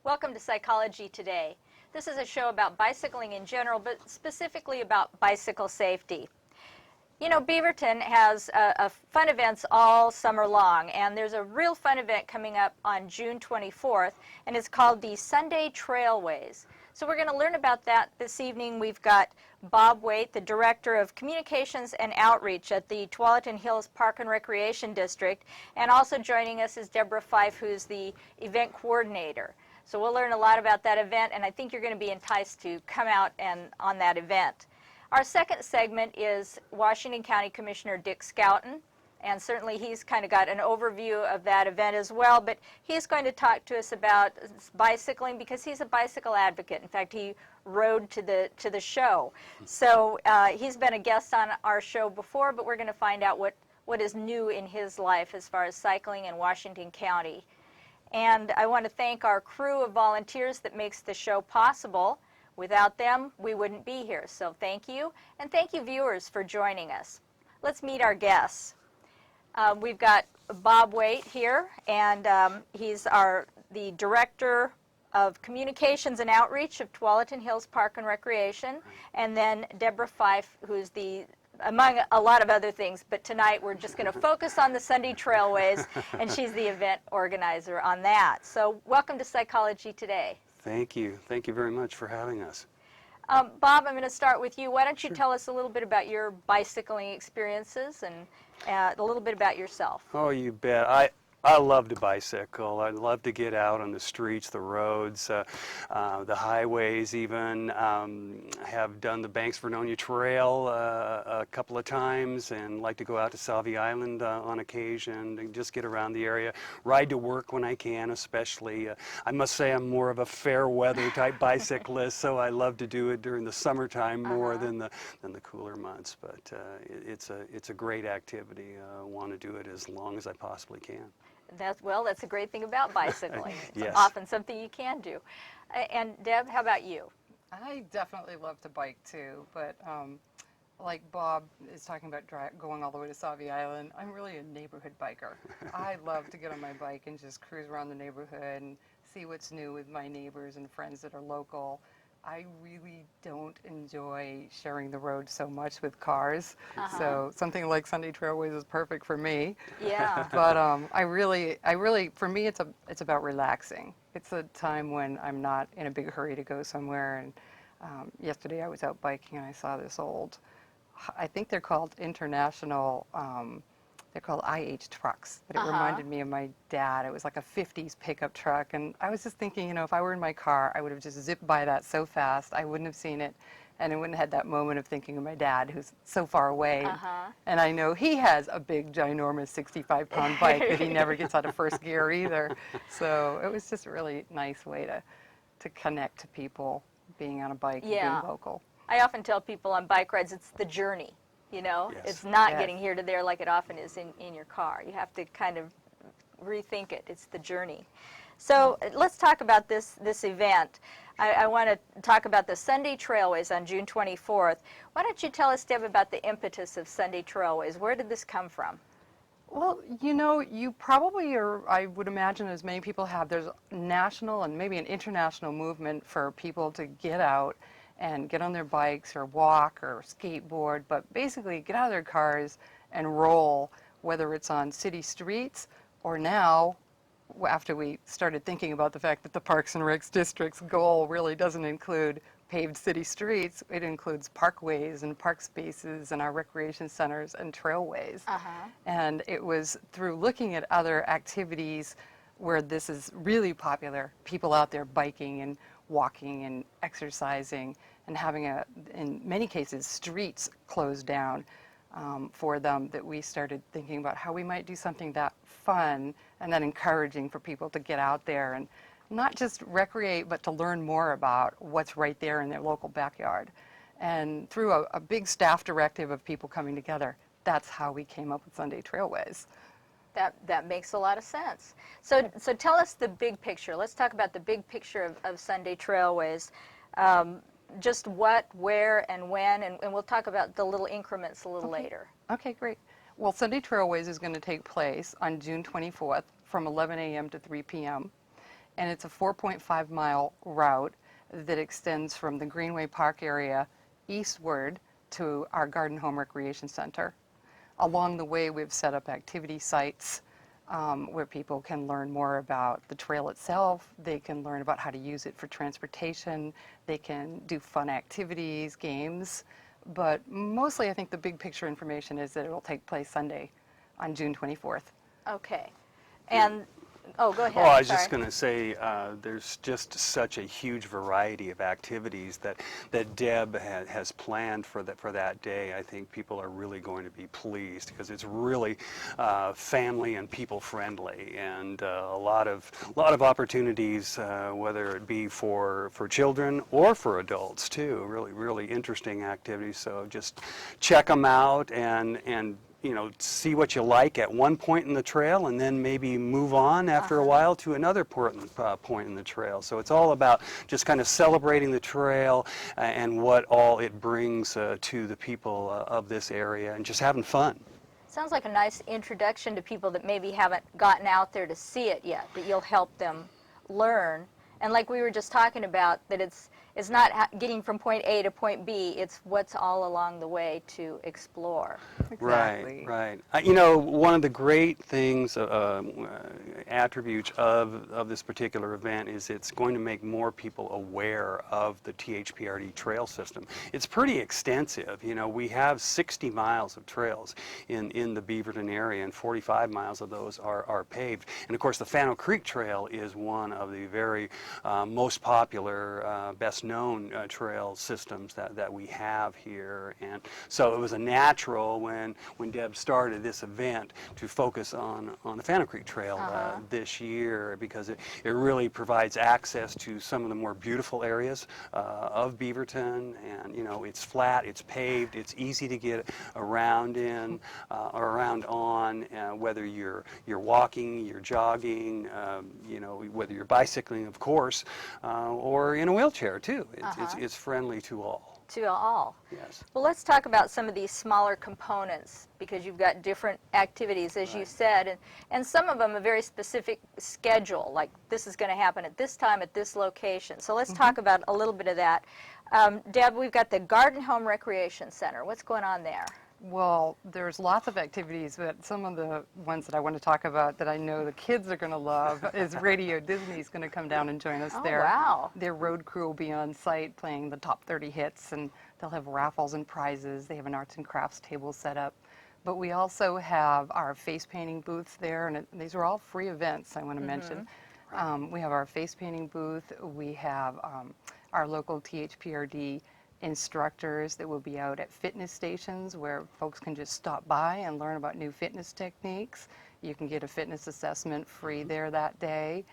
Welcome to Psychology Today. This is a show about bicycling in general, but specifically about bicycle safety. You know, Beaverton has fun events all summer long, and there's a real fun event coming up on June 24th, and it's called the Sunday Trailways. So we're going to learn about that this evening. We've got Bob Wayt, the Director of Communications and Outreach at the Tualatin Hills Park and Recreation District, and also joining us is Debra Fife, who's the event coordinator. So we'll learn a lot about that event, and I think you're going to be enticed to come out and on that event. Our second segment is Washington County Commissioner Dick Schouten, and certainly he's kind of got an overview of that event as well, but he's going to talk to us about bicycling because he's a bicycle advocate. In fact, he rode to the show. So he's been a guest on our show before, but we're going to find out what is new in his life as far as cycling in Washington County. And I want to thank our crew of volunteers that makes the show possible. Without them, we wouldn't be here. So thank you, and thank you viewers for joining us. Let's meet our guests. We've got Bob Wayt here, and he's the Director of Communications and Outreach of Tualatin Hills Park and Recreation, and then Debra Fife, who's among a lot of other things, but tonight we're just going to focus on the Sunday Trailways, and she's the event organizer on that. So welcome to Psychology Today. Thank you. Thank you very much for having us. Bob, I'm going to start with you. Why don't you tell us a little bit about your bicycling experiences and a little bit about yourself? Oh, you bet. I love to bicycle. I love to get out on the streets, the roads, the highways even. I have done the Banks Vernonia Trail a couple of times and like to go out to Salvie Island on occasion and just get around the area. Ride to work when I can, especially. I must say I'm more of a fair weather type bicyclist, so I love to do it during the summertime more than the cooler months. But it's a great activity. I want to do it as long as I possibly can. That's a great thing about bicycling. It's Yes. often something you can do. And Deb, how about you? I definitely love to bike too, but like Bob is talking about going all the way to Salvie Island, I'm really a neighborhood biker. I love to get on my bike and just cruise around the neighborhood and see what's new with my neighbors and friends that are local. I really don't enjoy sharing the road so much with cars, so something like Sunday Trailways is perfect for me. Yeah. But I really, for me, it's about relaxing. It's a time when I'm not in a big hurry to go somewhere. And yesterday I was out biking and I saw this old, I think they're called international. They're called IH trucks, but it reminded me of my dad. It was like a 50s pickup truck, and I was just thinking, you know, if I were in my car, I would have just zipped by that so fast, I wouldn't have seen it, and I wouldn't have had that moment of thinking of my dad, who's so far away, and I know he has a big, ginormous 65-pound bike that he never gets out of first gear either, so it was just a really nice way to connect to people, being on a bike and being local. I often tell people on bike rides, it's the journey. You know, it's not getting here to there like it often is in your car. You have to kind of rethink it. It's the journey. So let's talk about this event. I want to talk about the Sunday Trailways on June 24th. Why don't you tell us, Deb, about the impetus of Sunday Trailways? Where did this come from? Well, you know, you probably are, I would imagine as many people have, there's a national and maybe an international movement for people to get out and get on their bikes or walk or skateboard, but basically get out of their cars and roll, whether it's on city streets or now, after we started thinking about the fact that the Parks and Recs District's goal really doesn't include paved city streets, it includes parkways and park spaces and our recreation centers and trailways. And it was through looking at other activities where this is really popular, people out there biking and walking and exercising and having in many cases, streets closed down for them, that we started thinking about how we might do something that fun and that encouraging for people to get out there and not just recreate, but to learn more about what's right there in their local backyard. And through a big staff directive of people coming together, that's how we came up with Sunday Trailways. That makes a lot of sense. So tell us the big picture. Let's talk about the big picture of Sunday Trailways. Just what, where, and when, and we'll talk about the little increments a little later. Okay, great. Well, Sunday Trailways is going to take place on June 24th from 11 a.m. to 3 p.m. and it's a 4.5-mile route that extends from the Greenway Park area eastward to our Garden Home Recreation Center. Along the way, we've set up activity sites where people can learn more about the trail itself. They can learn about how to use it for transportation. They can do fun activities, games. But mostly, I think the big picture information is that it will take place Sunday on June 24th. Okay. And, oh, go ahead. Oh, I was Sorry. just going to say, there's just such a huge variety of activities that Deb has planned for that day. I think people are really going to be pleased because it's really family and people friendly, and a lot of opportunities, whether it be for children or for adults too. Really interesting activities. So just check them out and see what you like at one point in the trail, and then maybe move on after a while to another point in the trail. So it's all about just kind of celebrating the trail and what all it brings to the people of this area, and just having fun. Sounds like a nice introduction to people that maybe haven't gotten out there to see it yet, that you'll help them learn. And like we were just talking about, that it's not getting from point A to point B, it's what's all along the way to explore. Exactly. Right. One of the great things, attributes of this particular event is it's going to make more people aware of the THPRD trail system. It's pretty extensive. We have 60 miles of trails in the Beaverton area, and 45 miles of those are paved. And of course, the Fano Creek Trail is one of the very most popular, best known trail systems that we have here. And so it was a natural when Deb started this event to focus on the Fano Creek Trail this year, because it really provides access to some of the more beautiful areas of Beaverton. And it's flat, it's paved, it's easy to get around in or around on, whether you're walking, you're jogging, whether you're bicycling, of course, or in a wheelchair too. It's friendly to all. To all. Yes. Well, let's talk about some of these smaller components, because you've got different activities, as you said, and some of them a very specific schedule, like this is going to happen at this time at this location. So let's talk about a little bit of that. Deb, we've got the Garden Home Recreation Center. What's going on there? Well, there's lots of activities, but some of the ones that I want to talk about that I know the kids are going to love is Radio Disney's going to come down and join us there. Wow. Their road crew will be on site playing the top 30 hits, and they'll have raffles and prizes. They have an arts and crafts table set up. But we also have our face painting booth there, and these are all free events I want to mention. We have our face painting booth. We have our local THPRD instructors that will be out at fitness stations where folks can just stop by and learn about new fitness techniques. You can get a fitness assessment free there that day.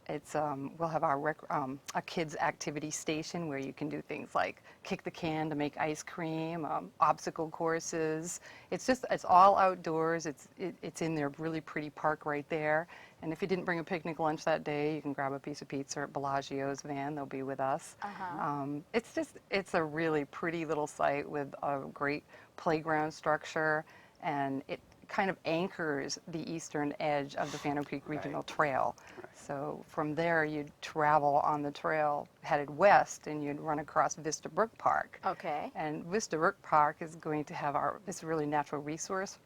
We'll have a kids activity station where you can do things like kick the can to make ice cream, obstacle courses. It's all outdoors. It's in their really pretty park right there. And if you didn't bring a picnic lunch that day, you can grab a piece of pizza at Bellagio's van. They'll be with us. It's a really pretty little site with a great playground structure, and it kind of anchors the eastern edge of the Fano Creek Regional Trail. So from there, you'd travel on the trail headed west, and you'd run across Vista Brook Park. Okay. And Vista Brook Park is going to have it's really natural resource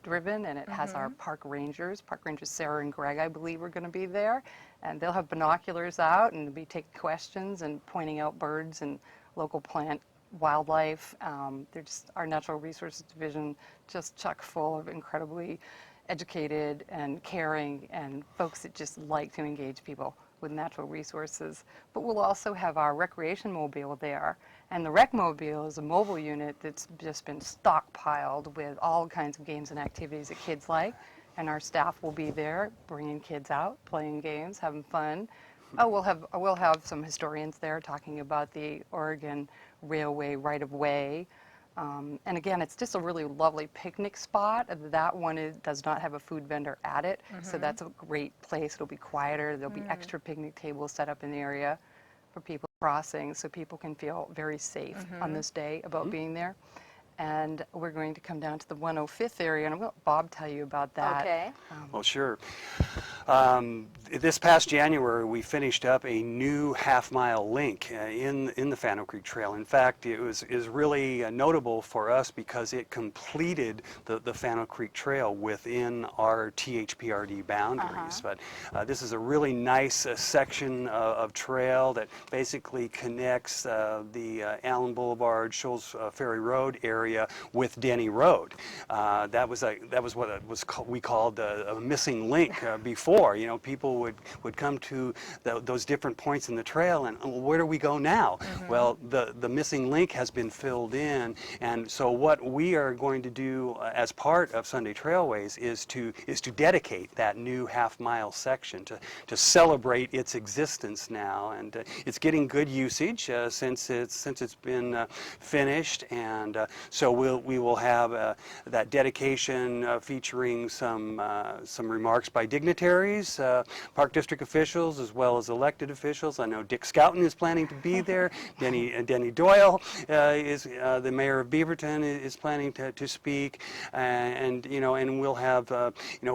driven, and it has our park rangers Sarah and Greg, I believe, are going to be there. And they'll have binoculars out and be taking questions and pointing out birds and local plant wildlife. Our natural resources division just chock full of incredibly educated and caring and folks that just like to engage people with natural resources. But we'll also have our recreation mobile there. And the rec mobile is a mobile unit that's just been stockpiled with all kinds of games and activities that kids like. And our staff will be there bringing kids out, playing games, having fun. We'll have some historians there talking about the Oregon Railway right-of-way. And again, it's just a really lovely picnic spot. That one does not have a food vendor at it, so that's a great place. It'll be quieter. There'll be extra picnic tables set up in the area for people crossing, so people can feel very safe on this day about being there. And we're going to come down to the 105th area, and I'll let Bob tell you about that. Okay. Well, sure. this past January, we finished up a new half-mile link in the Fano Creek Trail. In fact, it is really notable for us because it completed the Fano Creek Trail within our THPRD boundaries. But this is a really nice section of trail that basically connects the Allen Boulevard, Shoals Ferry Road area with Denny Road. That was what we called a missing link before. You know, people would come to those different points in the trail and, well, where do we go now? Well, the missing link has been filled in, and so what we are going to do as part of Sunday Trailways is to dedicate that new half-mile section to celebrate its existence now, and it's getting good usage since it's been finished, and so we will have that dedication featuring some remarks by dignitaries, Park District officials, as well as elected officials. I know Dick Schouten is planning to be there. Denny Doyle is the mayor of Beaverton is planning to speak, and we'll have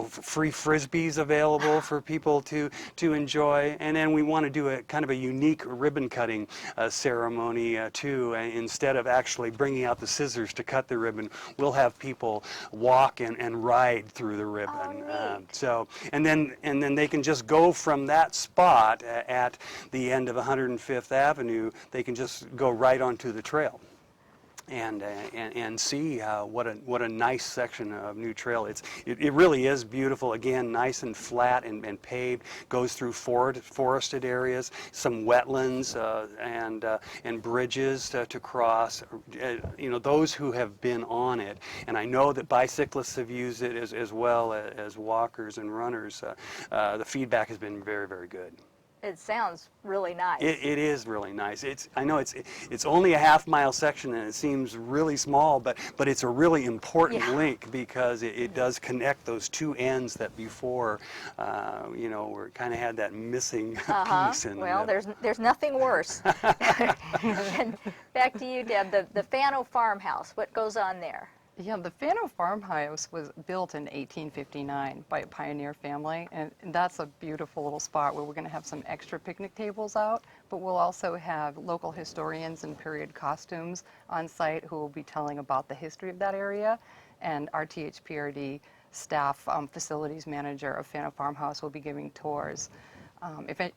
free frisbees available for people to enjoy, and then we want to do a kind of a unique ribbon cutting ceremony too. Instead of actually bringing out the scissors to cut the ribbon, we'll have people walk and ride through the ribbon. And then they can just go from that spot at the end of 105th Avenue. They can just go right onto the trail and see what a nice section of new trail. It really is beautiful. Again, nice and flat and paved. Goes through forested areas, some wetlands and bridges to cross. Those who have been on it, and I know that bicyclists have used it as well as walkers and runners. The feedback has been very, very good. It sounds really nice. It is really nice. I know it's only a half-mile section and it seems really small, but it's a really important link because it does connect those two ends that before, we kind of had that missing piece. Well, there's nothing worse. And back to you, Deb. The Fano farmhouse. What goes on there? Yeah, the Fano farmhouse was built in 1859 by a pioneer family, and that's a beautiful little spot where we're going to have some extra picnic tables out, but we'll also have local historians in period costumes on site who will be telling about the history of that area, and our THPRD staff facilities manager of Fano Farmhouse will be giving tours.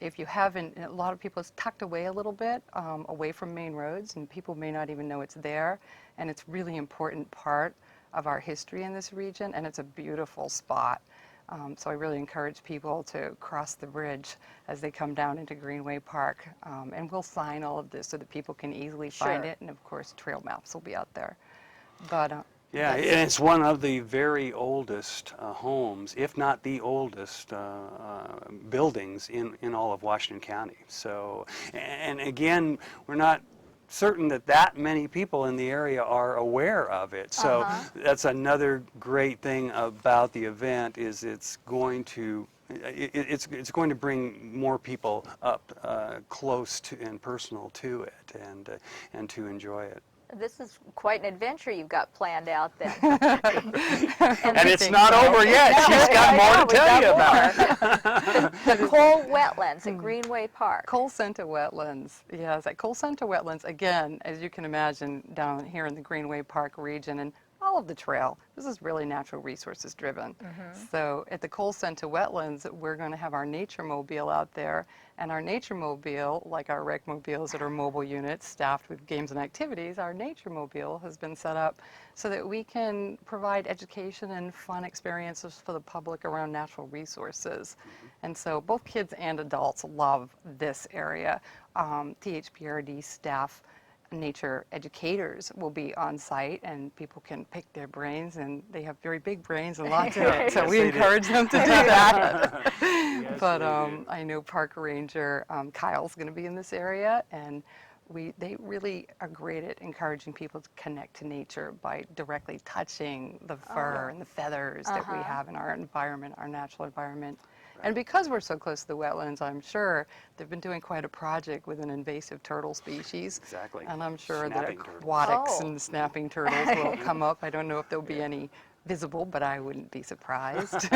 If you haven't, a lot of people, it's tucked away a little bit, away from main roads, and people may not even know it's there. And it's really important part of our history in this region, and it's a beautiful spot. So I really encourage people to cross the bridge as they come down into Greenway Park. And we'll sign all of this so that people can easily find it, and of course trail maps will be out there. But yeah, and it's one of the very oldest homes, if not the oldest buildings in all of Washington County. So, and again, we're not certain that many people in the area are aware of it. So that's another great thing about the event is it's going to bring more people up close to and personal to it and to enjoy it. This is quite an adventure you've got planned out then. And it's not over yet. She's got more to tell you about. The Coal Wetlands at Greenway Park. Coal Center Wetlands, yes. At Coal Center Wetlands, again, as you can imagine, down here in the Greenway Park region and all of the trail, this is really natural resources driven. So at the Coal Center Wetlands, we're going to have our nature mobile out there, and our nature mobile, like our rec mobiles that are mobile units staffed with games and activities, our nature mobile has been set up so that we can provide education and fun experiences for the public around natural resources. And so both kids and adults love this area. THPRD staff, nature educators will be on site, and people can pick their brains, and they have very big brains and lots of it, so we encourage them to do that. But I know park ranger Kyle's going to be in this area, and they really are great at encouraging people to connect to nature by directly touching the fur and the feathers that we have in our environment, our natural environment. And because we're so close to the wetlands, I'm sure they've been doing quite a project with an invasive turtle species. Exactly. And I'm sure Snapping that turtles. aquatics and snapping turtles will come up. I don't know if there'll be any visible, but I wouldn't be surprised.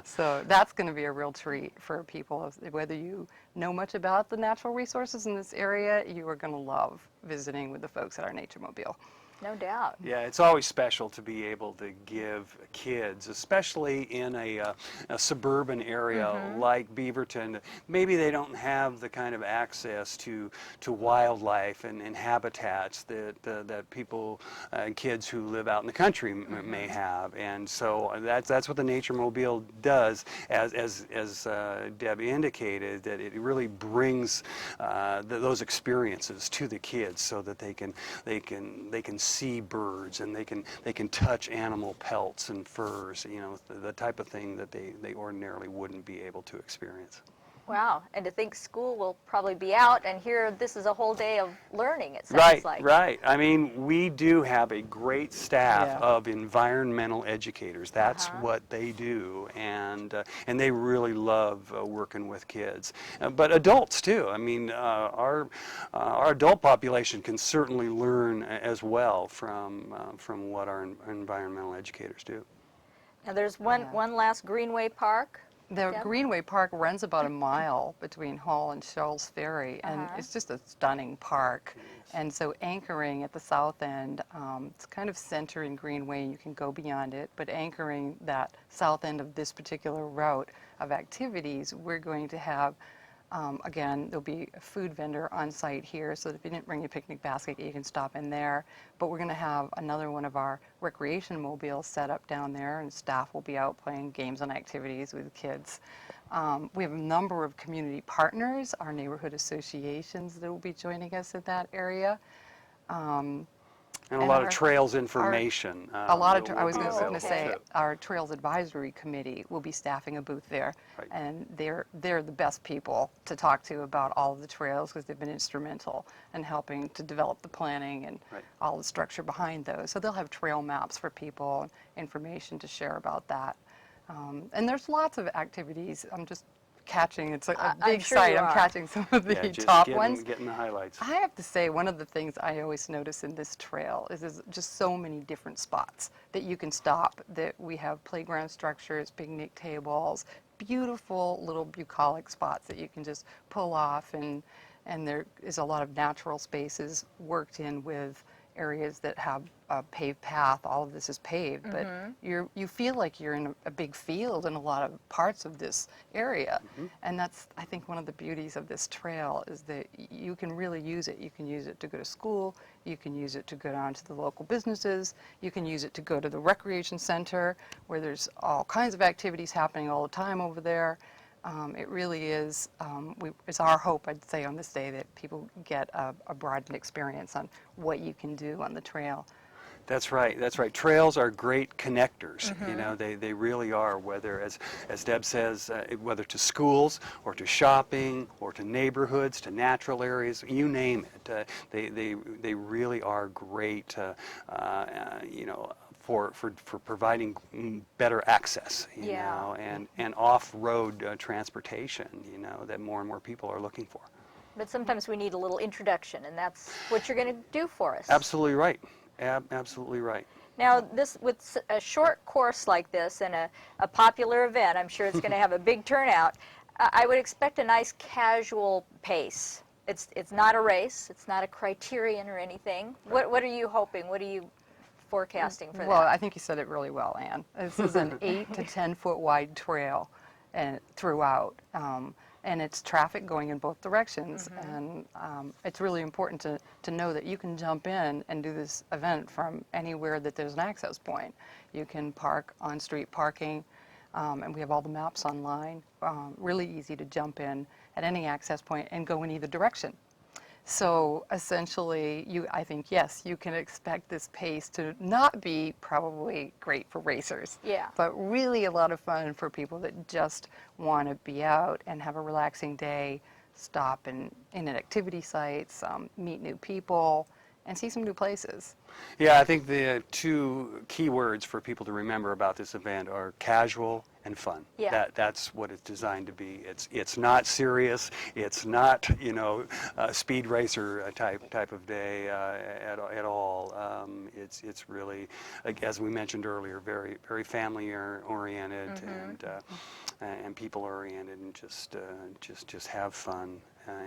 So that's going to be a real treat for people. Whether you know much about the natural resources in this area, you are going to love visiting with the folks at our Nature Mobile. No doubt. Yeah, it's always special to be able to give kids, especially in a suburban area like Beaverton. Maybe they don't have the kind of access to wildlife and habitats that people and kids who live out in the country may have. And so that's what the Nature Mobile does, as Deb indicated, that it really brings those experiences to the kids so that they can see birds, and they can touch animal pelts and furs, you know, the type of thing that they ordinarily wouldn't be able to experience. Wow, and to think school will probably be out, and here this is a whole day of learning, it sounds like. Right. I mean, we do have a great staff Yeah. of environmental educators. That's what they do, and they really love working with kids. But adults too. I mean, our adult population can certainly learn as well from what our environmental educators do. Now there's one last Greenway Park. The Deb? Greenway Park runs about a mile between Hall and Shoals Ferry, and it's just a stunning park. And so anchoring at the south end, it's kind of centering Greenway, and you can go beyond it, but anchoring that south end of this particular route of activities, we're going to have, again, there'll be a food vendor on site here, so that if you didn't bring your picnic basket, you can stop in there. But we're going to have another one of our recreation mobiles set up down there, and staff will be out playing games and activities with kids. We have a number of community partners, our neighborhood associations that will be joining us in that area. And a lot of trails information. I was will be going to available, say, too. our Trails Advisory Committee will be staffing a booth there, Right. and they're the best people to talk to about all of the trails, because they've been instrumental in helping to develop the planning and Right. all the structure behind those. So they'll have trail maps for people and information to share about that. And there's lots of activities. I'm just catching, it's a I'm big sure site. you I'm are. catching some of the Yeah, just top getting, ones. getting the highlights. I have to say, one of the things I always notice in this trail is there's just so many different spots that you can stop, that we have playground structures, picnic tables, beautiful little bucolic spots that you can just pull off, and there is a lot of natural spaces worked in with areas that have a paved path. All of this is paved, but you feel like you're in a big field in a lot of parts of this area. And that's, I think, one of the beauties of this trail, is that you can really use it. You can use it to go to school, you can use it to go down to the local businesses, you can use it to go to the recreation center, where there's all kinds of activities happening all the time over there. It really is, it's our hope, I'd say, on this day, that people get a broadened experience on what you can do on the trail. That's right. That's right. Trails are great connectors. You know, they really are. Whether, as Deb says, whether to schools or to shopping or to neighborhoods, to natural areas, you name it. They really are great. You know, for providing better access. You know, and off-road transportation. You know, that more and more people are looking for. But sometimes we need a little introduction, and that's what you're going to do for us. Absolutely right. Absolutely right. Now, with a short course like this and a popular event, I'm sure it's going to have a big turnout. I would expect a nice casual pace. It's not a race. It's not a criterion or anything. What are you hoping? What are you forecasting for Well, that? I think you said it really well, Ann. This is an 8 to 10 foot wide trail and throughout. And it's traffic going in both directions, and it's really important to know that you can jump in and do this event from anywhere that there's an access point. You can park on street parking, and we have all the maps online. Really easy to jump in at any access point and go in either direction. So essentially, I think, yes, you can expect this pace to not be probably great for racers. Yeah. But really a lot of fun for people that just want to be out and have a relaxing day, stop in at activity sites, meet new people, and see some new places. Yeah, I think the two key words for people to remember about this event are casual and fun. Yeah. That's what it's designed to be. It's not serious. It's not, you know, a speed racer type of day at all. It's really, like, as we mentioned earlier, very family oriented and people oriented, and just have fun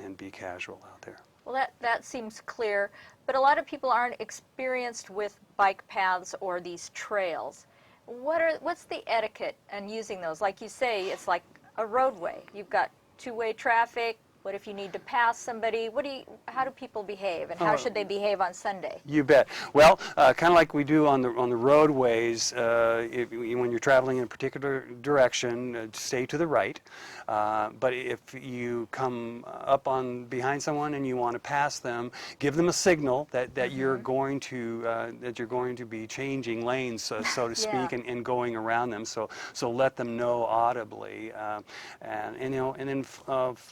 and be casual out there. Well, that seems clear, but a lot of people aren't experienced with bike paths or these trails. What's the etiquette in using those? Like you say, it's like a roadway. You've got two-way traffic. What if you need to pass somebody? How do people behave, and how should they behave on Sunday? You bet. Well, kind of like we do on the roadways. When you're traveling in a particular direction, stay to the right. But if you come up on behind someone and you want to pass them, give them a signal that you're going to be changing lanes, so to speak, and going around them. So let them know audibly, and then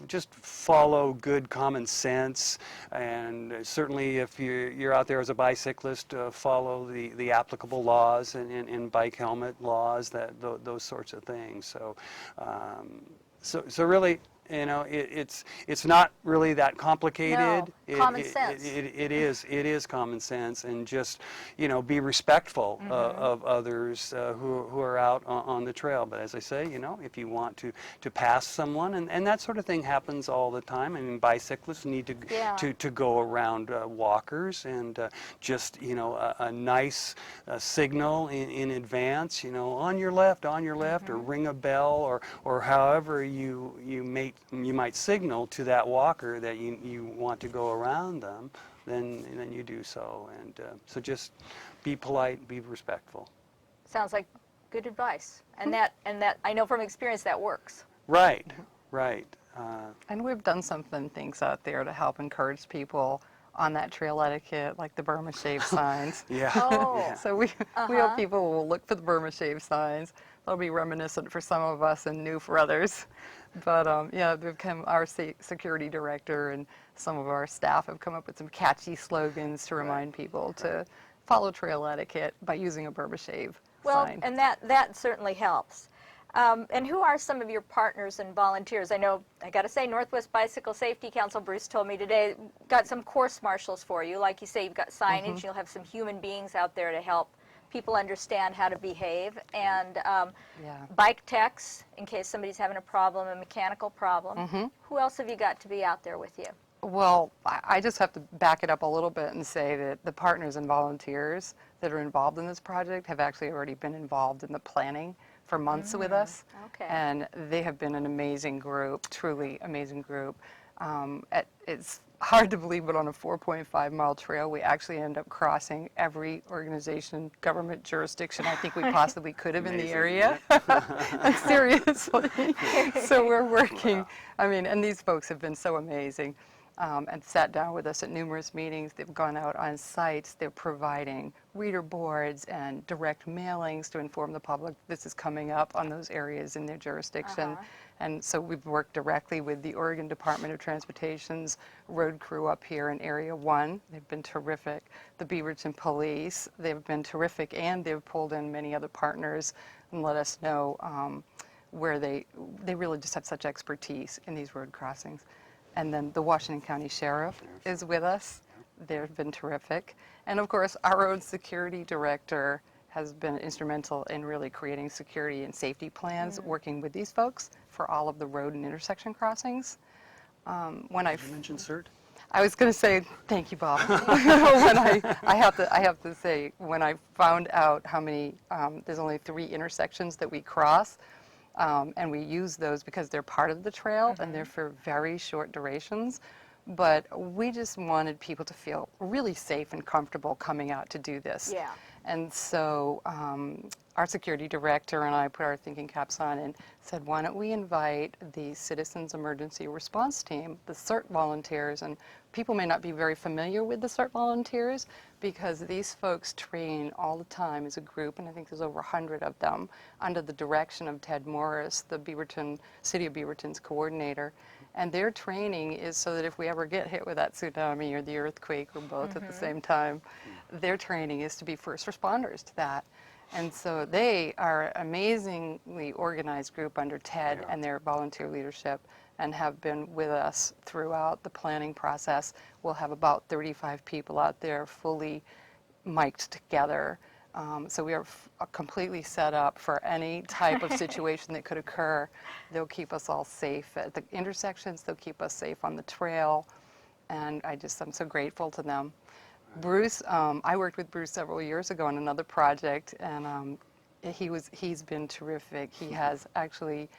just follow good common sense, and certainly if you're out there as a bicyclist, follow the applicable laws and bike helmet laws, those sorts of things. So really, you know, it's not really that complicated. No, common sense. It is common sense, and just, you know, be respectful of others who are out on the trail. But as I say, you know, if you want to pass someone, and that sort of thing happens all the time. I mean, bicyclists need to go around walkers, and just, you know, a nice signal in advance, you know, on your left, or ring a bell, or however you might signal to that walker that you want to go around them, then you do so. And so just be polite, be respectful. Sounds like good advice, and that I know from experience that works. Right. And we've done some fun things out there to help encourage people on that trail etiquette, like the Burma shave signs. Yeah. Oh. Yeah. So we hope people will look for the Burma shave signs. They'll be reminiscent for some of us and new for others. But they've come, our security director and some of our staff have come up with some catchy slogans to remind people to follow trail etiquette by using a Burma shave sign. And that certainly helps. And who are some of your partners and volunteers? I know, I got to say, Northwest Bicycle Safety Council, Bruce told me today, got some course marshals for you. Like you say, you've got signage, you'll have some human beings out there to help people understand how to behave, and bike techs in case somebody's having a problem, a mechanical problem. Who else have you got to be out there with you? Well, I just have to back it up a little bit and say that the partners and volunteers that are involved in this project have actually already been involved in the planning for months with us. Okay. And they have been an amazing group, truly amazing group. It's hard to believe, but on a 4.5-mile trail, we actually end up crossing every organization, government jurisdiction I think we possibly could have in the area. Seriously. So we're working, I mean, and these folks have been so amazing. And sat down with us at numerous meetings. They've gone out on sites. They're providing reader boards and direct mailings to inform the public this is coming up on those areas in their jurisdiction. And so we've worked directly with the Oregon Department of Transportation's road crew up here in Area 1. They've been terrific. The Beaverton Police, they've been terrific, and they've pulled in many other partners and let us know where they really just have such expertise in these road crossings. And then the Washington County Sheriff is with us. They've been terrific. And of course, our own security director has been instrumental in really creating security and safety plans, working with these folks for all of the road and intersection crossings. Did you mention CERT? I was going to say, thank you, Bob. I have to say, when I found out how many, there's only 3 intersections that we cross, and we use those because they're part of the trail and they're for very short durations. But we just wanted people to feel really safe and comfortable coming out to do this. Yeah. And so our security director and I put our thinking caps on and said, why don't we invite the Citizens Emergency Response Team, the CERT volunteers, and people may not be very familiar with the CERT volunteers because these folks train all the time as a group, and I think there's over 100 of them, under the direction of Ted Morris, the City of Beaverton's coordinator. And their training is so that if we ever get hit with that tsunami or the earthquake or both at the same time, their training is to be first responders to that. And so they are an amazingly organized group under Ted Yeah. and their volunteer leadership, and have been with us throughout the planning process. We'll have about 35 people out there fully mic'd together. So we are completely set up for any type of situation that could occur. They'll keep us all safe at the intersections. They'll keep us safe on the trail. And I'm so grateful to them. Bruce, I worked with Bruce several years ago on another project, and he's been terrific. He has actually,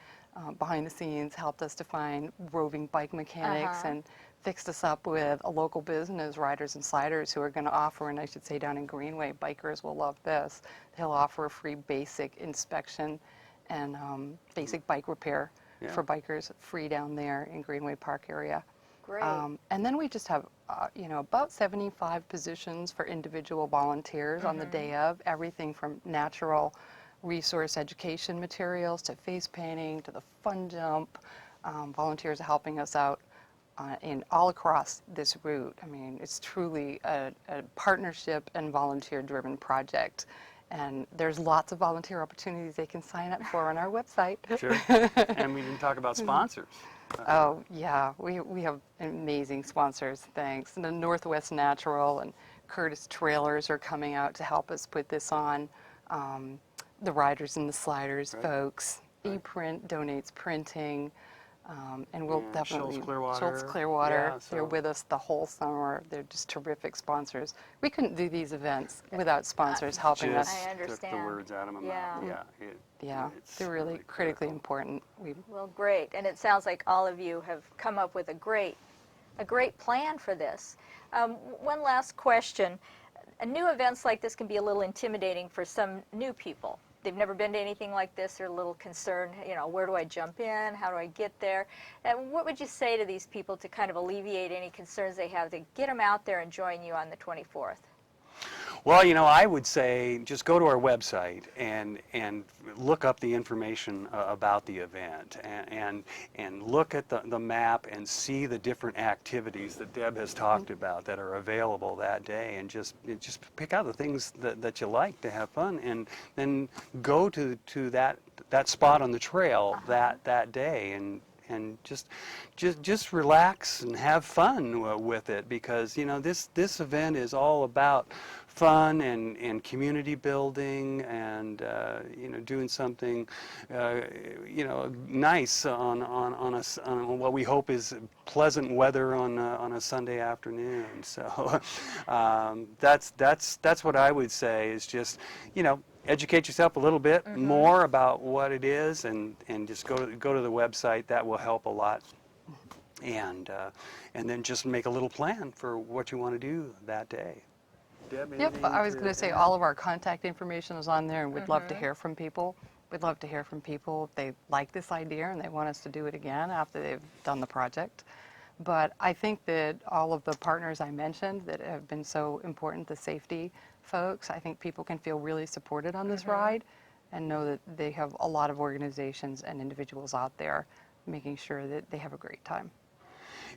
behind the scenes, helped us to find roving bike mechanics and fixed us up with a local business, Riders and Sliders, who are going to offer, and I should say down in Greenway, bikers will love this. They'll offer a free basic inspection and basic bike repair for bikers, free down there in Greenway Park area. Great. And then we just have, about 75 positions for individual volunteers on the day of, everything from natural resource education materials to face painting to the fun jump. Volunteers are helping us out in all across this route. I mean, it's truly a partnership and volunteer-driven project. And there's lots of volunteer opportunities they can sign up for on our website. Sure. And we didn't talk about sponsors. Oh, yeah, we have amazing sponsors, thanks. And the Northwest Natural and Curtis Trailers are coming out to help us put this on. The Riders and the Sliders folks. ePrint donates printing. And we'll And definitely... Schultz Clearwater. Yeah, They're so- with us the whole summer. They're just terrific sponsors. We couldn't do these events without sponsors helping us. Just I took the understand. words out of my Yeah. mouth. Yeah, It's they're really critically critical. important. Well, great. And it sounds like all of you have come up with a great plan for this. One last question. New events like this can be a little intimidating for some new people. They've never been to anything like this. They're a little concerned, where do I jump in? How do I get there? And what would you say to these people to kind of alleviate any concerns they have to get them out there and join you on the 24th? Well, I would say just go to our website and look up the information about the event and look at the map and see the different activities that Deb has talked about that are available that day, and just pick out the things that you like to have fun, and then go to that spot on the trail that day, and just relax and have fun with it, because this event is all about fun and community building, and doing something nice on what we hope is pleasant weather on a Sunday afternoon. So that's what I would say, is just educate yourself a little bit more about what it is, and just go to the website. That will help a lot. And then just make a little plan for what you want to do that day. Deb, Yep, anything I was going to say add? all of our contact information is on there, and we'd love to hear from people. We'd love to hear from people if they like this idea and they want us to do it again after they've done the project. But I think that all of the partners I mentioned that have been so important, the safety folks, I think people can feel really supported on this ride, and know that they have a lot of organizations and individuals out there making sure that they have a great time.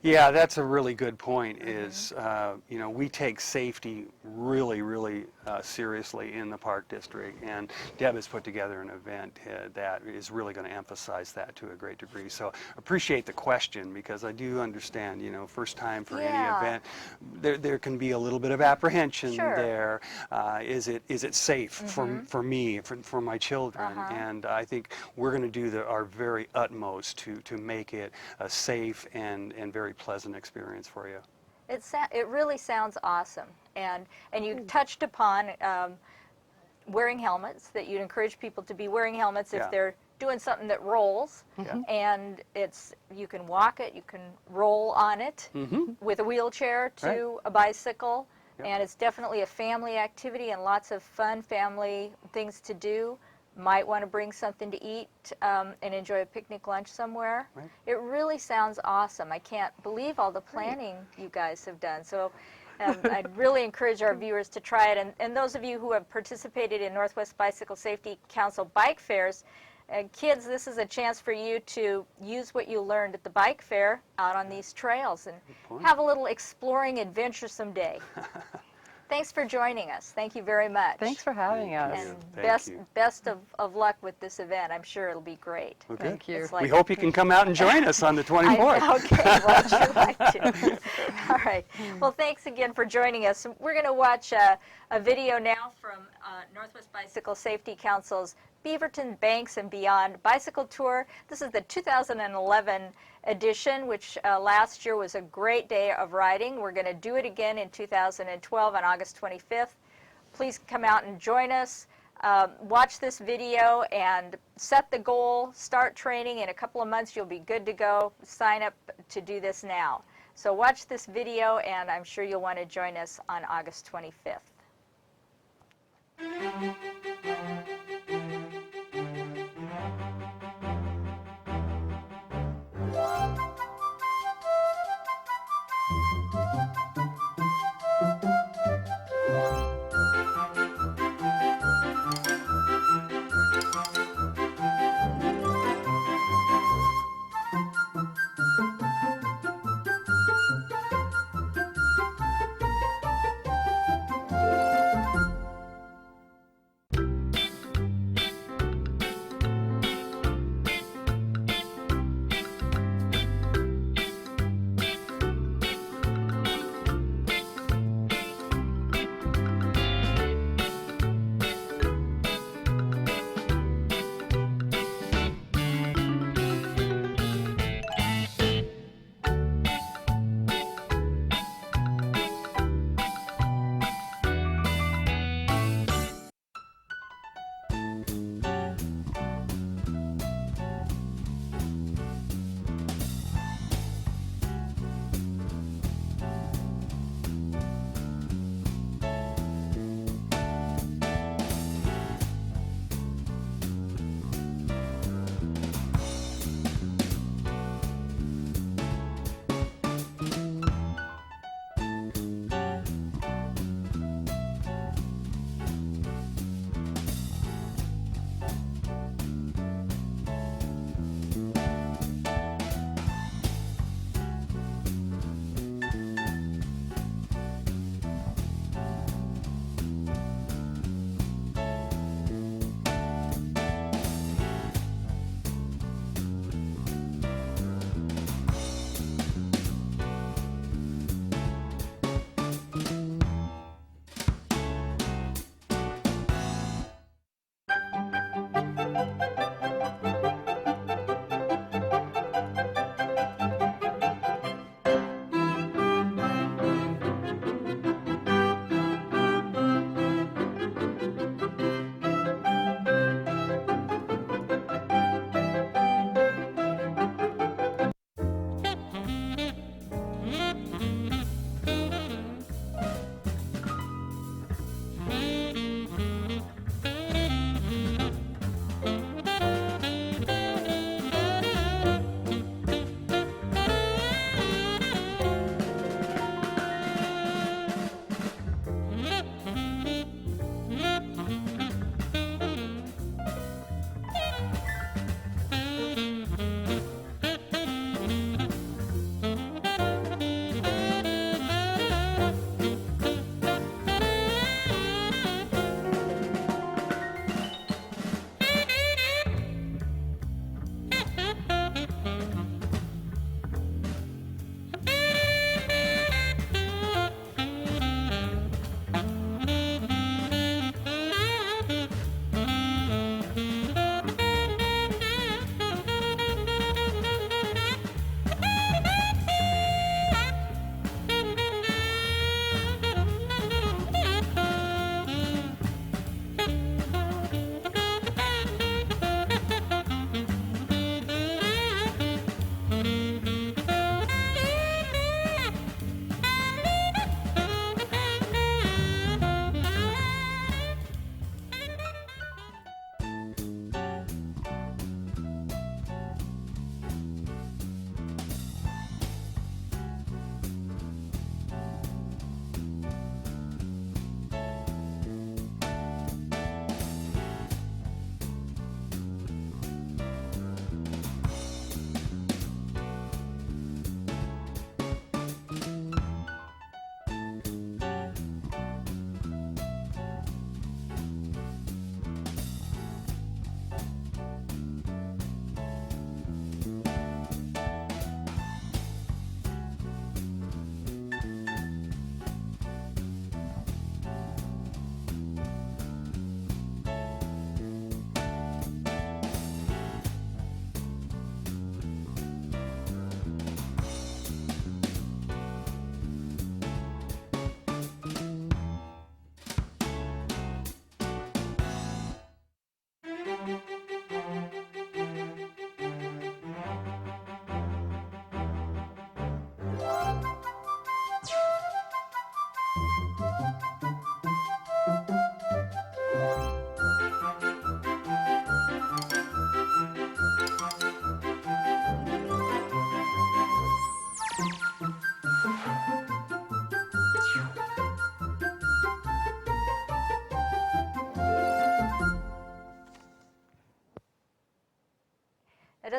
Yeah, that's a really good point. Is we take safety really, really seriously in the Park District, and Deb has put together an event that is really going to emphasize that to a great degree. So appreciate the question, because I do understand, first time for any event, there can be a little bit of apprehension there. Is it safe for me, for my children? And I think we're going to do our very utmost to make it a safe and very pleasant experience for you. It really sounds awesome, and you touched upon wearing helmets, that you'd encourage people to be wearing helmets if they're doing something that rolls, and you can walk it, you can roll on it with a wheelchair to a bicycle, and it's definitely a family activity and lots of fun family things to do. Might want to bring something to eat and enjoy a picnic lunch somewhere. It really sounds awesome. I can't believe all the planning you guys have done. So I'd really encourage our viewers to try it. And those of you who have participated in Northwest Bicycle Safety Council bike fairs, kids, this is a chance for you to use what you learned at the bike fair out on these trails and have a little exploring, adventuresome day. Thanks for joining us. Thank you very much. Thanks for having us. And Thank you. best of luck with this event. I'm sure it'll be great. Well, good. Thank you. It's like- We hope you can come out and join us on the 24th. Okay, well, I'd sure like to. All right. Well, thanks again for joining us. We're going to watch a video now from Northwest Bicycle Safety Council's Beaverton Banks and Beyond Bicycle Tour. This is the 2011 edition, which last year was a great day of riding. We're going to do it again in 2012 on August 25th. Please come out and join us. Watch this video and set the goal. Start training. In a couple of months, you'll be good to go. Sign up to do this now. So watch this video, and I'm sure you'll want to join us on August 25th.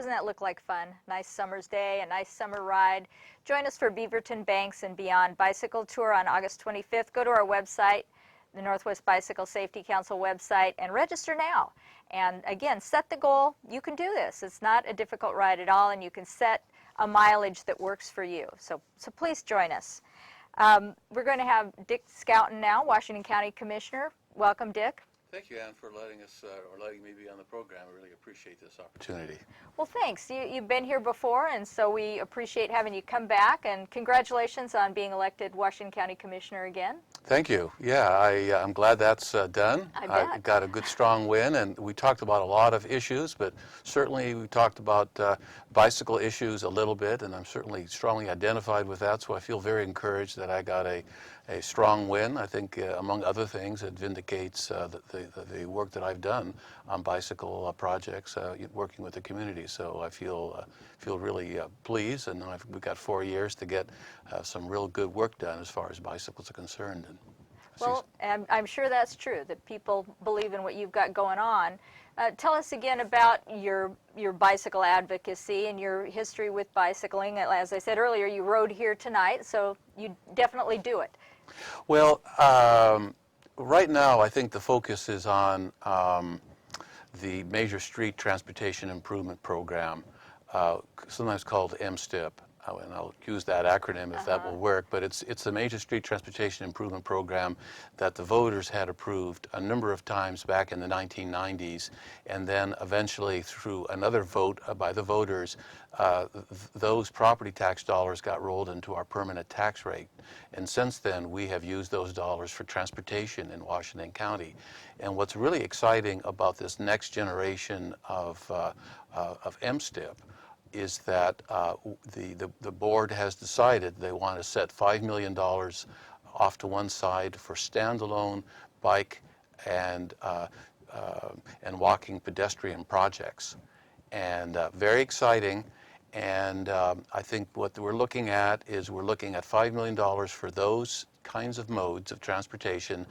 Doesn't that look like fun? Nice summer's day, a nice summer ride. Join us for Beaverton Banks and Beyond Bicycle Tour on August 25th. Go to our website, the Northwest Bicycle Safety Council website, and register now. And again, set the goal. You can do this. It's not a difficult ride at all, and you can set a mileage that works for you. So please join us. We're going to have Dick Schouten now, Washington County Commissioner. Welcome, Dick. Thank you, Ann, for letting us or letting me be on the program. I really appreciate this opportunity. Well, thanks. You've been here before, and so we appreciate having you come back. And congratulations on being elected Washington County Commissioner again. Thank you. Yeah, I'm glad that's done. I bet. I got a good, strong win, and we talked about a lot of issues, but certainly we talked about bicycle issues a little bit, and I'm certainly strongly identified with that, so I feel very encouraged that I got a strong win. I think, among other things, it vindicates the work that I've done on bicycle projects, working with the community. So I feel really pleased, and we've got 4 years to get some real good work done as far as bicycles are concerned. And Well, I'm sure that's true, that people believe in what you've got going on. Tell us again about your bicycle advocacy and your history with bicycling. As I said earlier, you rode here tonight, so you definitely do it. Well, right now I think the focus is on the Major Street Transportation Improvement Program, sometimes called MSTIP. And I'll use that acronym if that will work, but it's the Major Street Transportation Improvement Program that the voters had approved a number of times back in the 1990s, and then eventually through another vote by the voters, those property tax dollars got rolled into our permanent tax rate. And since then, we have used those dollars for transportation in Washington County. And what's really exciting about this next generation of MSTIP is that the board has decided they want to set $5 million off to one side for standalone bike and walking pedestrian projects. And very exciting. And I think what we're looking at is we're looking at $5 million for those kinds of modes of transportation.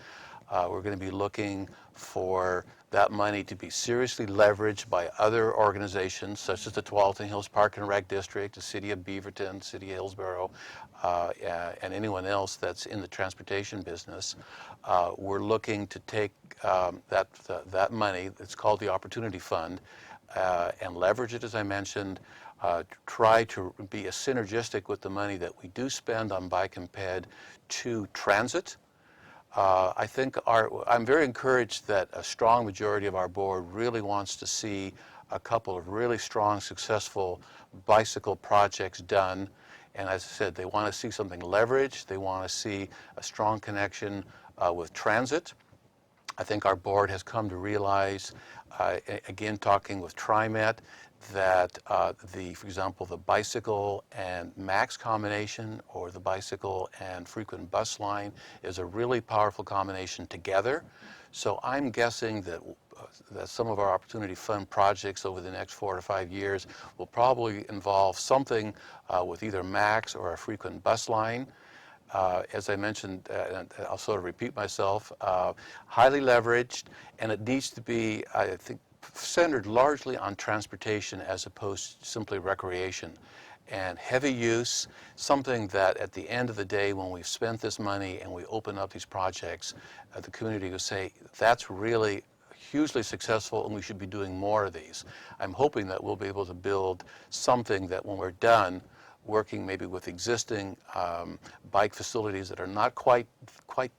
We're going to be looking for that money to be seriously leveraged by other organizations such as the Tualatin Hills Park and Rec District, the City of Beaverton, City of Hillsborough, and anyone else that's in the transportation business. We're looking to take that money, it's called the Opportunity Fund, and leverage it, as I mentioned, try to be as synergistic with the money that we do spend on bike and ped to transit. I think I'm very encouraged that a strong majority of our board really wants to see a couple of really strong, successful bicycle projects done. And as I said, they want to see something leveraged. They want to see a strong connection with transit. I think our board has come to realize, again, talking with TriMet, that for example, the bicycle and MAX combination or the bicycle and frequent bus line is a really powerful combination together. So I'm guessing that some of our Opportunity Fund projects over the next 4 to 5 years will probably involve something with either MAX or a frequent bus line. As I mentioned, and I'll sort of repeat myself, highly leveraged, and it needs to be, I think, centered largely on transportation as opposed to simply recreation. And heavy use, something that at the end of the day, when we've spent this money and we open up these projects, the community will say, that's really hugely successful and we should be doing more of these. I'm hoping that we'll be able to build something that when we're done, working maybe with existing bike facilities that are not quite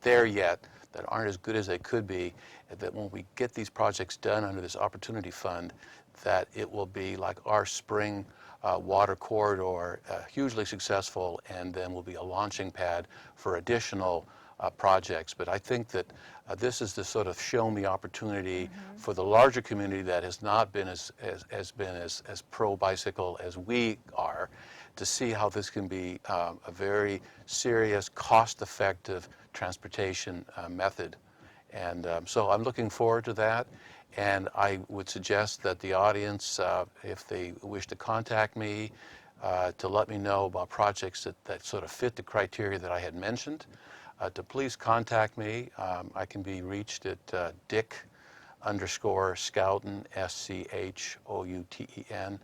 there yet, that aren't as good as they could be, that when we get these projects done under this Opportunity Fund, that it will be like our spring water corridor, hugely successful, and then will be a launching pad for additional projects. But I think that this is the sort of show me opportunity for the larger community that has not been as pro-bicycle as we are, to see how this can be a very serious, cost-effective transportation method. And so I'm looking forward to that. And I would suggest that the audience, if they wish to contact me, to let me know about projects that sort of fit the criteria that I had mentioned, to please contact me. I can be reached at Dick_Schouten, SCHOUTEN,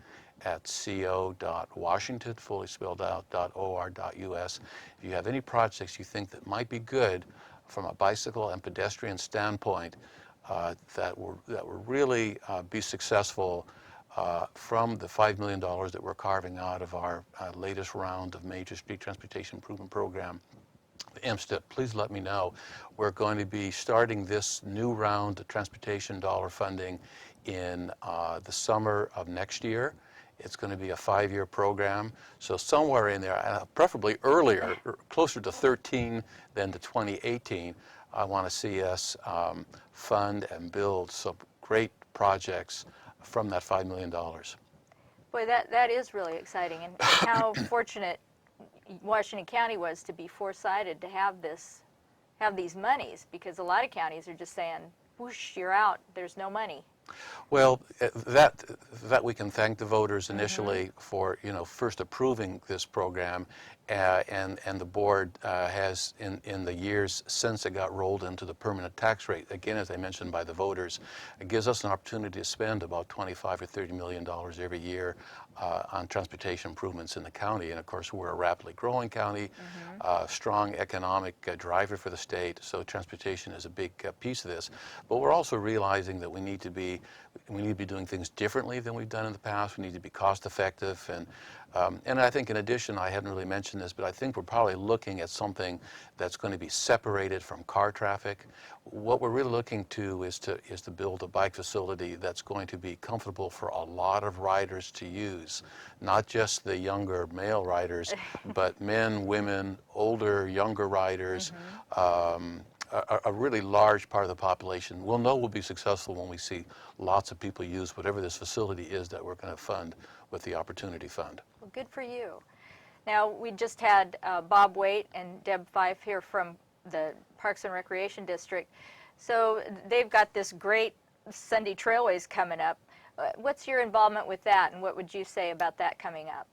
at co.washington, fully spelled out, .or.us. If you have any projects you think that might be good from a bicycle and pedestrian standpoint, that will really be successful from the $5 million that we're carving out of our latest round of major street transportation improvement program, MSTIP, please let me know. We're going to be starting this new round of transportation dollar funding in the summer of next year. It's going to be a 5-year program, so somewhere in there, preferably earlier, closer to 13 than to 2018, I want to see us fund and build some great projects from that $5 million. Boy, that is really exciting, and how fortunate Washington County was to be foresighted to have these monies, because a lot of counties are just saying, whoosh, you're out, there's no money. Well, that we can thank the voters initially for, first approving this program, and the board has in the years since it got rolled into the permanent tax rate, again, as I mentioned, by the voters, it gives us an opportunity to spend about $25 or $30 million every year on transportation improvements in the county. And of course, we're a rapidly growing county, strong economic driver for the state, so transportation is a big piece of this. But we're also realizing that we need to be doing things differently than we've done in the past. We need to be cost effective, and I think in addition, I hadn't really mentioned this, but I think we're probably looking at something that's going to be separated from car traffic. What we're really looking to is to build a bike facility that's going to be comfortable for a lot of riders to use, not just the younger male riders, but men, women, older, younger riders. A really large part of the population. We'll know we'll be successful when we see lots of people use whatever this facility is that we're going to fund with the Opportunity Fund. Well, good for you. Now, we just had Bob Wayt and Deb Fife here from the Parks and Recreation District. So they've got this great Sunday Trailways coming up. What's your involvement with that, and what would you say about that coming up?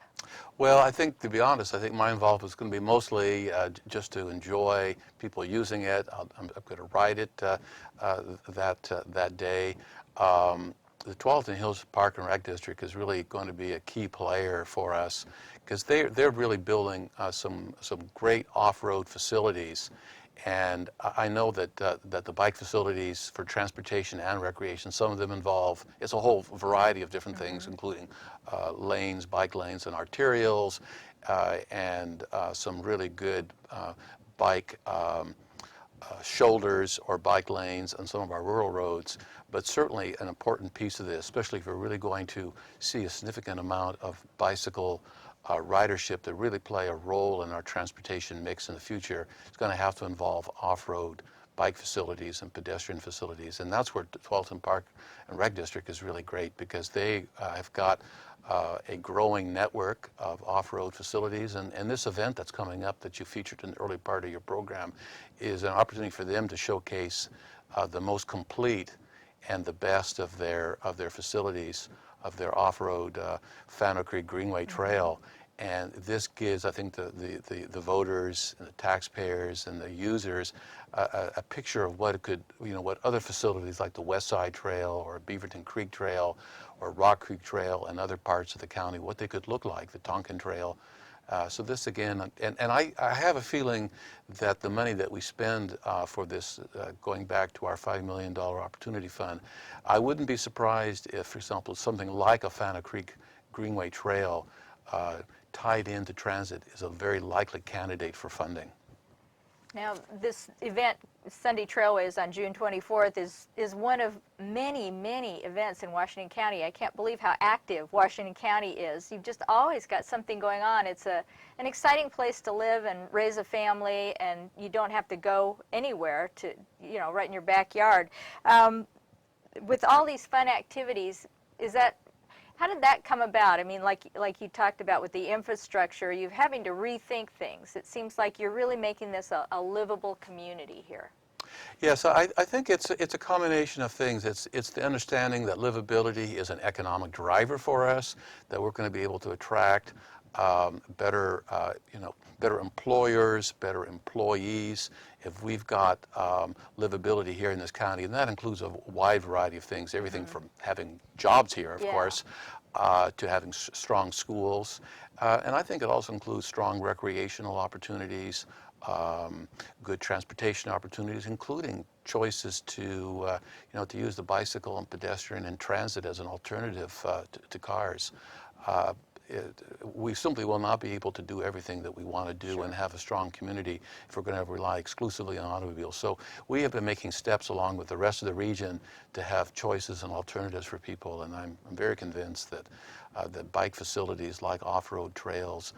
Well, I think, to be honest, I think my involvement is going to be mostly just to enjoy people using it. I'm going to ride it that day. The Tualatin Hills Park and Rec District is really going to be a key player for us, because they're really building some great off-road facilities. And I know that the bike facilities for transportation and recreation, some of them involve, it's a whole variety of different things, including lanes, bike lanes and arterials, and some really good bike shoulders or bike lanes on some of our rural roads. But certainly an important piece of this, especially if we're really going to see a significant amount of bicycle ridership that really play a role in our transportation mix in the future, it's going to have to involve off-road bike facilities and pedestrian facilities. And that's where the Tualatin Park and Rec District is really great, because they have got a growing network of off-road facilities. And this event that's coming up that you featured in the early part of your program is an opportunity for them to showcase the most complete and the best of their facilities, of their off-road Fano Creek Greenway Trail. And this gives, I think, the voters and the taxpayers and the users a picture of what it could, what other facilities like the West Side Trail or Beaverton Creek Trail or Rock Creek Trail and other parts of the county, what they could look like, the Tonkin Trail. So this again, and I have a feeling that the money that we spend for this, going back to our $5 million Opportunity Fund, I wouldn't be surprised if, for example, something like a Fano Creek Greenway Trail tied into transit is a very likely candidate for funding. Now, this event, Sunday Trailways on June 24th, is one of many, many events in Washington County. I can't believe how active Washington County is. You've just always got something going on. It's an exciting place to live and raise a family, and you don't have to go anywhere to, right in your backyard. With all these fun activities, how did that come about? I mean, like you talked about with the infrastructure, you're having to rethink things. It seems like you're really making this a livable community here. Yes, I think it's a combination of things. It's the understanding that livability is an economic driver for us, that we're going to be able to attract better employers, better employees, if we've got livability here in this county, and that includes a wide variety of things, everything from having jobs here, of course, to having strong schools. And I think it also includes strong recreational opportunities, good transportation opportunities, including choices to use the bicycle and pedestrian and transit as an alternative to cars. Uh, we simply will not be able to do everything that we want to do Sure. and have a strong community if we're going to rely exclusively on automobiles. So we have been making steps along with the rest of the region to have choices and alternatives for people, and I'm very convinced that that bike facilities like off-road trails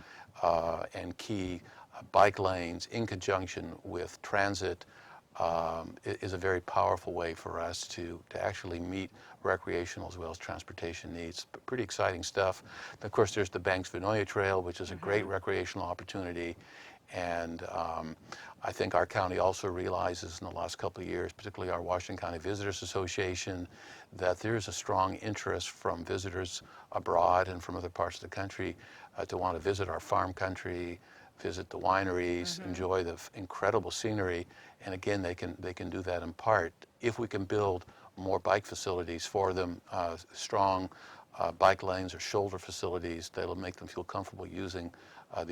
and key bike lanes in conjunction with transit is a very powerful way for us to actually meet recreational as well as transportation needs. But pretty exciting stuff. And of course, there's the Banks-Vinoya Trail, which is a great recreational opportunity. And I think our county also realizes in the last couple of years, particularly our Washington County Visitors Association, that there is a strong interest from visitors abroad and from other parts of the country to want to visit our farm country, visit the wineries, enjoy the incredible scenery. And again, they can do that in part if we can build more bike facilities for them, strong bike lanes or shoulder facilities that'll make them feel comfortable using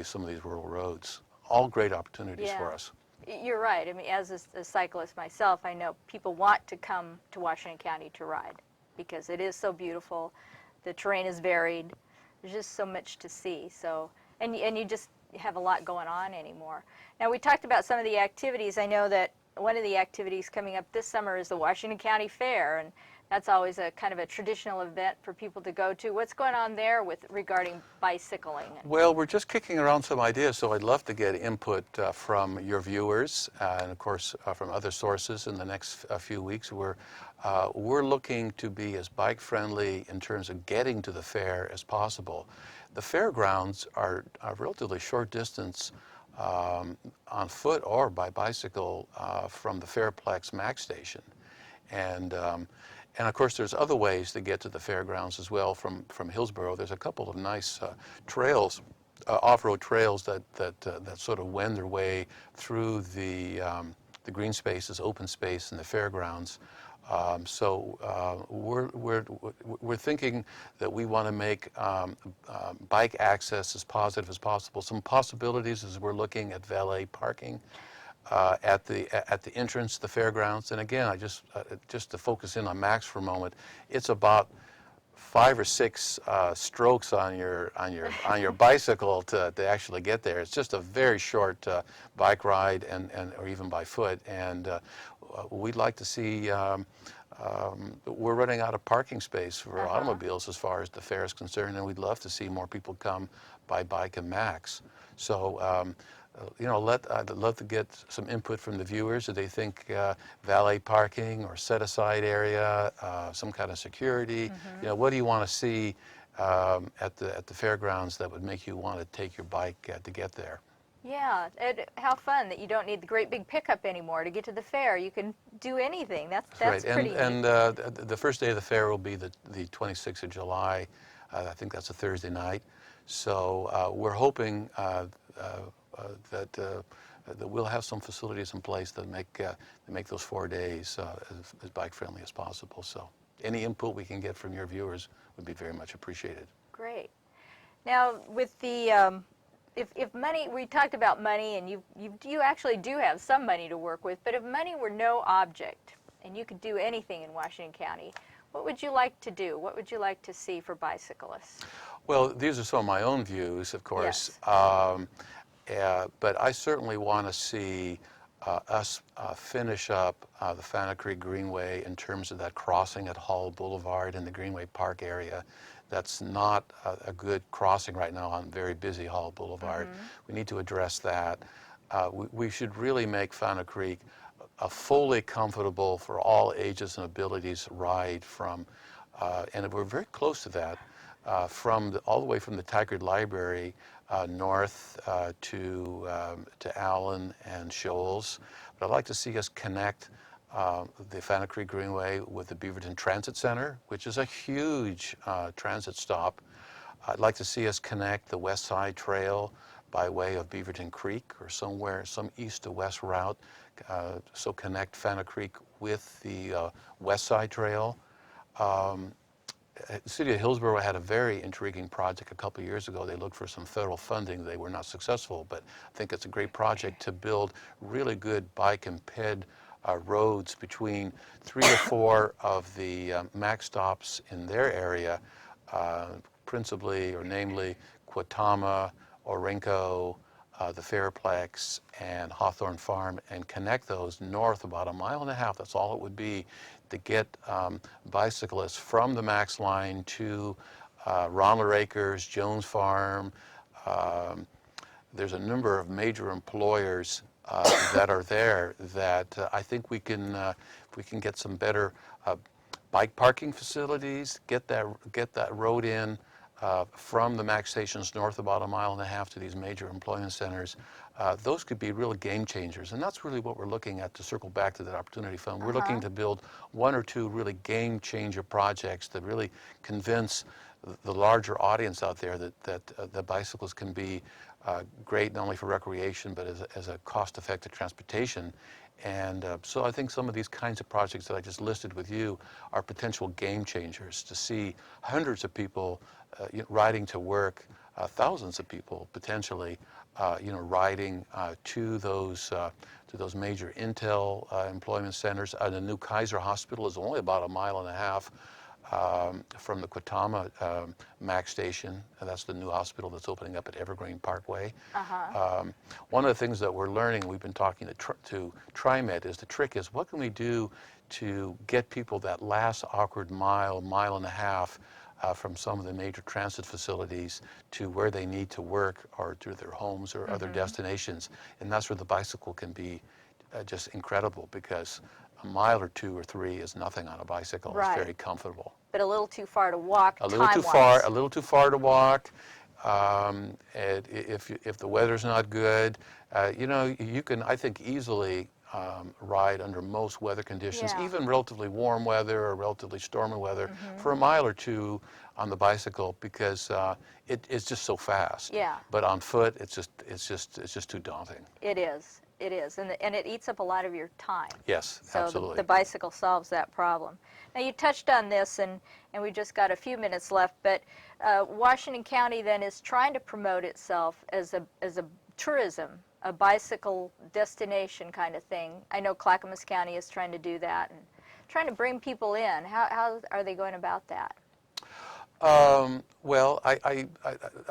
some of these rural roads. All great opportunities for us. You're right. I mean, as a cyclist myself, I know people want to come to Washington County to ride because it is so beautiful. The terrain is varied. There's just so much to see. So, and you just have a lot going on anymore. Now, we talked about some of the activities. I know that one of the activities coming up this summer is the Washington County Fair, and that's always a kind of a traditional event for people to go to. What's going on there regarding bicycling? Well, we're just kicking around some ideas, so I'd love to get input from your viewers and, of course, from other sources in the next few weeks. We're looking to be as bike-friendly in terms of getting to the fair as possible. The fairgrounds are a relatively short distance on foot or by bicycle from the Fairplex Max Station. And of course, there's other ways to get to the fairgrounds as well from Hillsborough. There's a couple of nice trails, off-road trails that sort of wend their way through the green spaces, open space in the fairgrounds. So we're thinking that we want to make bike access as positive as possible. Some possibilities is we're looking at valet parking at the entrance to the fairgrounds. And again, I just to focus in on Max for a moment, it's about 5 or 6 strokes on your bicycle to actually get there. It's just a very short bike ride or even by foot. And we'd like to see. We're running out of parking space for automobiles as far as the fair is concerned, and we'd love to see more people come by bike and Max. So, I'd love to get some input from the viewers. Do they think valet parking or set-aside area, some kind of security? What do you want to see at the fairgrounds that would make you want to take your bike to get there? Yeah, how fun that you don't need the great big pickup anymore to get to the fair. You can do anything. That's right. pretty And neat. the first day of the fair will be the 26th of July. I think that's a Thursday night. So we're hoping that we'll have some facilities in place that make those 4 days as bike friendly as possible. So any input we can get from your viewers would be very much appreciated. Great. Now, with the if money, we talked about money, and you actually do have some money to work with, but if money were no object and you could do anything in Washington County, what would you like to do? What would you like to see for bicyclists? Well, these are some of my own views, of course. Yes. But I certainly want to see us finish up the Fana Creek Greenway in terms of that crossing at Hall Boulevard in the Greenway Park area. That's not a good crossing right now on very busy Hall Boulevard. We need to address that. We should really make Fana Creek a fully comfortable for all ages and abilities ride from, and we're very close to that, all the way from the Tigard Library north to Allen and Shoals. But I'd like to see us connect the Fana Creek Greenway with the Beaverton Transit Center, which is a huge transit stop. I'd like to see us connect the West Side Trail by way of Beaverton Creek or some east to west route. So connect Fana Creek with the West Side Trail. the city of Hillsborough had a very intriguing project a couple of years ago. They looked for some federal funding. They were not successful, but I think it's a great project to build really good bike and ped roads between 3 or 4 of the MAC stops in their area, principally or namely Quatama, Orinco, the Fairplex, and Hawthorne Farm, and connect those north about 1.5 miles. That's all it would be to get bicyclists from the MAX line to Ronler Acres, Jones Farm. There's a number of major employers that are there that I think we can get some better bike parking facilities, get that road in from the MAX stations north about 1.5 miles to these major employment centers. Those could be real game changers, and that's really what we're looking at. To circle back to that Opportunity Fund, we're looking to build 1 or 2 really game changer projects that really convince the larger audience out there that bicycles can be great not only for recreation but as a cost-effective transportation. And so I think some of these kinds of projects that I just listed with you are potential game changers, to see hundreds of people riding to work, thousands of people potentially riding to those major Intel employment centers. The new Kaiser Hospital is only about 1.5 miles from the Quatama MAC station. That's the new hospital that's opening up at Evergreen Parkway. One of the things that we're learning, we've been talking to TriMet, is the trick is what can we do to get people that last awkward mile, 1.5 miles from some of the major transit facilities to where they need to work or to their homes or other destinations. And that's where the bicycle can be just incredible, because 1 mile or 2 or 3 is nothing on a bicycle. Right. It's very comfortable. But a little too far to walk. A little too far. A little too far to walk. If the weather's not good, you can, I think, easily ride under most weather conditions, Yeah. even relatively warm weather or relatively stormy weather, for 1 mile or 2 on the bicycle, because it's just so fast. Yeah. But on foot, it's just too daunting. It is. It is, and it eats up a lot of your time. Yes, So absolutely. the bicycle solves that problem. Now, you touched on this, and we just got a few minutes left, but Washington County then is trying to promote itself as a tourism, a bicycle destination kind of thing. I know Clackamas County is trying to do that and trying to bring people in. How are they going about that? Well, I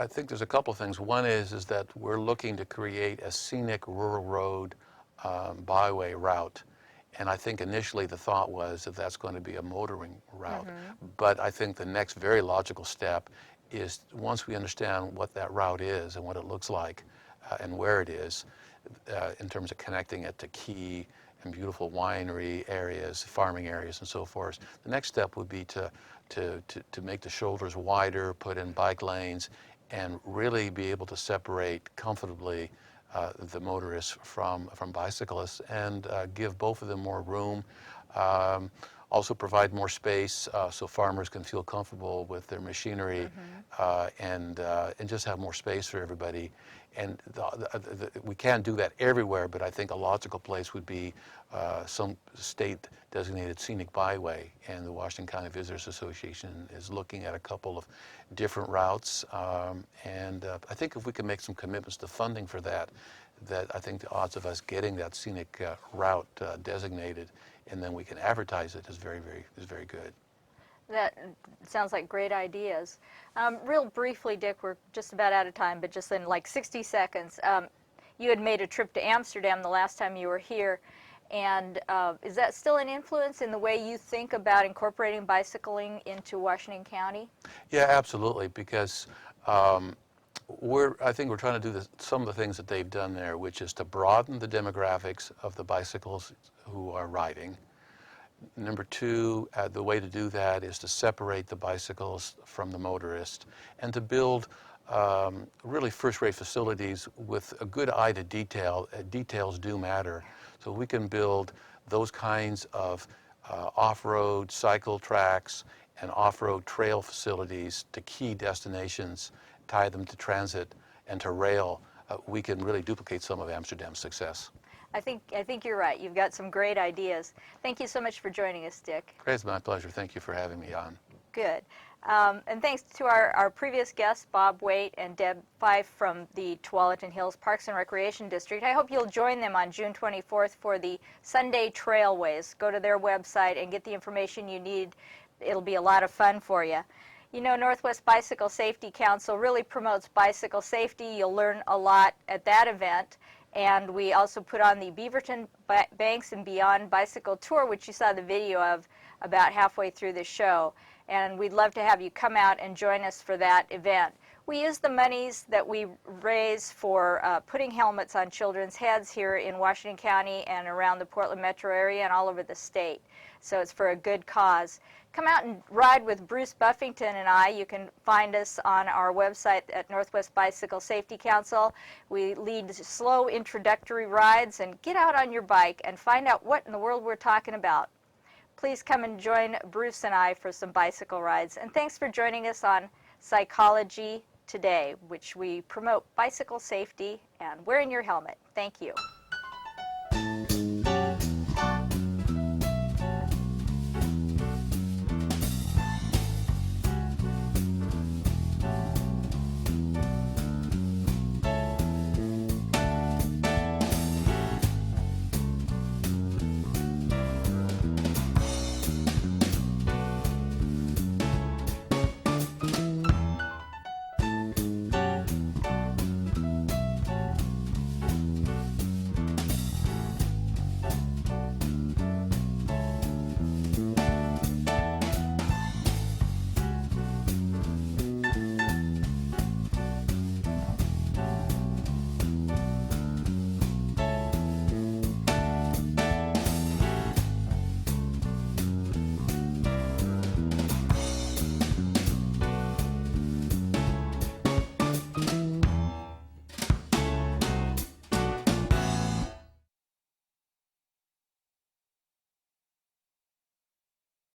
think there's a couple of things. One is that we're looking to create a scenic rural road byway route. And I think initially the thought was that that's going to be a motoring route. But I think the next very logical step is, once we understand what that route is and what it looks like and where it is, in terms of connecting it to key and beautiful winery areas, farming areas, and so forth, the next step would be to make the shoulders wider, put in bike lanes, and really be able to separate comfortably the motorists from bicyclists, and give both of them more room. Also provide more space so farmers can feel comfortable with their machinery, and just have more space for everybody. And we can't do that everywhere, but I think a logical place would be some state-designated scenic byway, and the Washington County Visitors Association is looking at a couple of different routes. And I think if we can make some commitments to funding for that I think the odds of us getting that scenic route designated, and then we can advertise it, is very good. That sounds like great ideas. Real briefly, Dick, we're just about out of time, but just in like 60 seconds, you had made a trip to Amsterdam the last time you were here, and is that still an influence in the way you think about incorporating bicycling into Washington County? Yeah, absolutely, because I think we're trying to do some of the things that they've done there, which is to broaden the demographics of the bicycles who are riding. Number 2, the way to do that is to separate the bicycles from the motorist, and to build really first-rate facilities with a good eye to detail. Details do matter. So we can build those kinds of off-road cycle tracks and off-road trail facilities to key destinations, tie them to transit and to rail. We can really duplicate some of Amsterdam's success. I think you're right. You've got some great ideas. Thank you so much for joining us, Dick. Great, it's my pleasure. Thank you for having me on. Good. And thanks to our previous guests, Bob Wayt and Deb Fife from the Tualatin Hills Parks and Recreation District. I hope you'll join them on June 24th for the Sunday Trailways. Go to their website and get the information you need. It'll be a lot of fun for you. You know, Northwest Bicycle Safety Council really promotes bicycle safety. You'll learn a lot at that event. And we also put on the Beaverton Banks and Beyond Bicycle Tour, which you saw the video of about halfway through the show. And we'd love to have you come out and join us for that event. We use the monies that we raise for putting helmets on children's heads here in Washington County and around the Portland metro area and all over the state. So it's for a good cause. Come out and ride with Bruce Buffington and I. You can find us on our website at Northwest Bicycle Safety Council. We lead slow introductory rides, and get out on your bike and find out what in the world we're talking about. Please come and join Bruce and I for some bicycle rides. And thanks for joining us on Psychology Today, which we promote bicycle safety and wearing your helmet. Thank you.